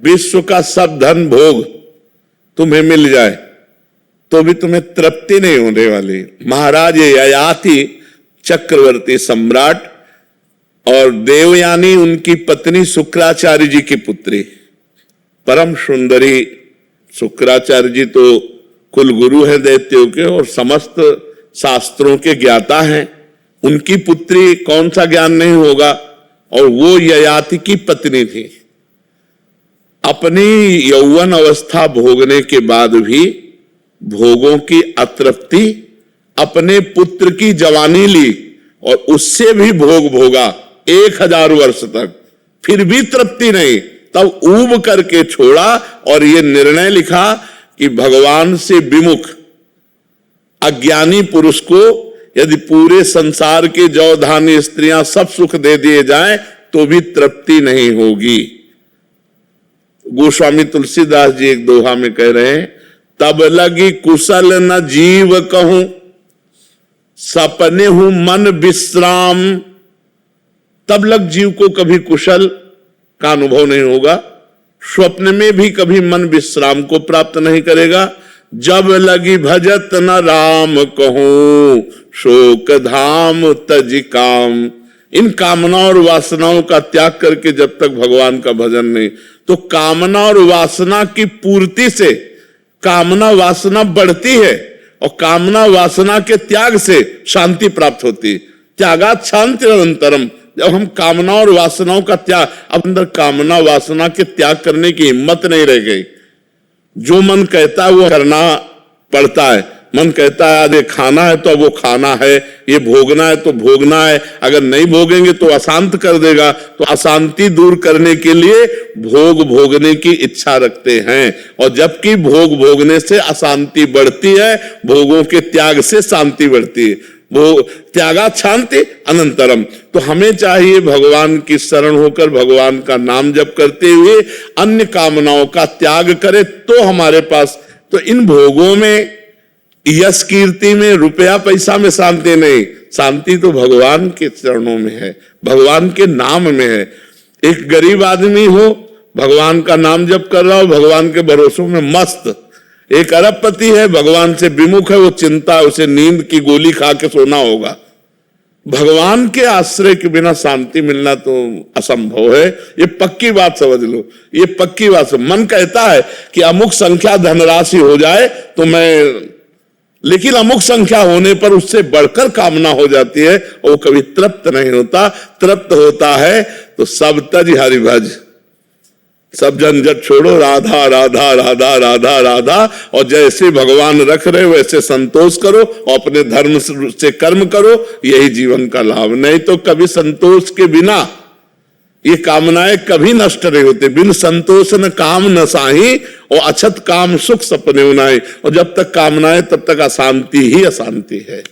विश्व का सब धन भोग तुम्हें मिल जाए तो भी तुम्हें तृप्ति नहीं होने वाली। महाराज ययाति चक्रवर्ती सम्राट और देवयानी उनकी पत्नी शुक्राचार्य जी की पुत्री, परम सुंदरी। शुक्राचार्य जी तो कुल गुरु हैं दैत्यों के और समस्त शास्त्रों के ज्ञाता हैं। उनकी पुत्री कौन सा ज्ञान नहीं होगा। और वो ययाति की पत्नी थी। अपनी यौवन अवस्था भोगने के बाद भी भोगों की अतृप्ति, अपने पुत्र की जवानी ली और उससे भी भोग भोगा 1000 वर्ष तक, फिर भी तृप्ति नहीं। तब ऊब करके छोड़ा और ये निर्णय लिखा कि भगवान से विमुख अज्ञानी पुरुष को यदि पूरे संसार के जौ धान्य स्त्रियां सब सुख दे दिए जाएं तो भी तृप्ति नहीं होगी। गोस्वामी तुलसीदास जी एक दोहा में कह रहे हैं, तब लगी कुशल न जीव कहूं, सपने हूं मन विश्राम। तब लग जीव को कभी कुशल का अनुभव नहीं होगा, स्वप्न में भी कभी मन विश्राम को प्राप्त नहीं करेगा। जब लगी भजत न राम कहूं, शोक धाम तज काम। इन कामना और वासनाओं का त्याग करके जब तक भगवान का भजन नहीं, तो कामना और वासना की पूर्ति से कामना वासना बढ़ती है और कामना वासना के त्याग से शांति प्राप्त होती। त्यागात शांति निरंतरम। जब हम कामना और वासनाओं का त्याग, अब अंदर कामना वासना के त्याग करने की हिम्मत नहीं रह गई। जो मन कहता है वो करना पड़ता है। मन कहता है आज खाना है तो अब वो खाना है, ये भोगना है तो भोगना है, अगर नहीं भोगेंगे तो अशांत कर देगा। तो अशांति दूर करने के लिए भोग भोगने की इच्छा रखते हैं। और जबकि भोग भोगने से अशांति बढ़ती है, भोगों के त्याग से शांति बढ़ती है। वो त्यागा शांति अनंतरम। तो हमें चाहिए भगवान की शरण होकर भगवान का नाम जप करते हुए अन्य कामनाओं का त्याग करें तो हमारे पास, तो इन भोगों में, यश कीर्ति में, रुपया पैसा में शांति नहीं। शांति तो भगवान के चरणों में है, भगवान के नाम में है। एक गरीब आदमी हो, भगवान का नाम जप कर रहा हो, भगवान के भरोसों में मस्त। एक अरबपति है, भगवान से विमुख है, वो चिंता, उसे नींद की गोली खा के सोना होगा। भगवान के आश्रय के बिना शांति मिलना तो असंभव है। ये पक्की बात समझ लो, ये पक्की बात। मन कहता है कि अमुक संख्या धनराशि हो जाए तो मैं, लेकिन अमुक संख्या होने पर उससे बढ़कर कामना हो जाती है और वो कभी तृप्त नहीं होता। तृप्त होता है तो सब तज हरिभज, सब झंझट छोड़ो, राधा राधा राधा राधा राधा। और जैसे भगवान रख रहे वैसे संतोष करो और अपने धर्म से कर्म करो, यही जीवन का लाभ। नहीं तो कभी संतोष के बिना ये कामनाएं कभी नष्ट नहीं होते। बिन संतोष न काम न साही और अछत काम सुख सपने उनाई। और जब तक कामनाएं तब तक अशांति ही अशांति है।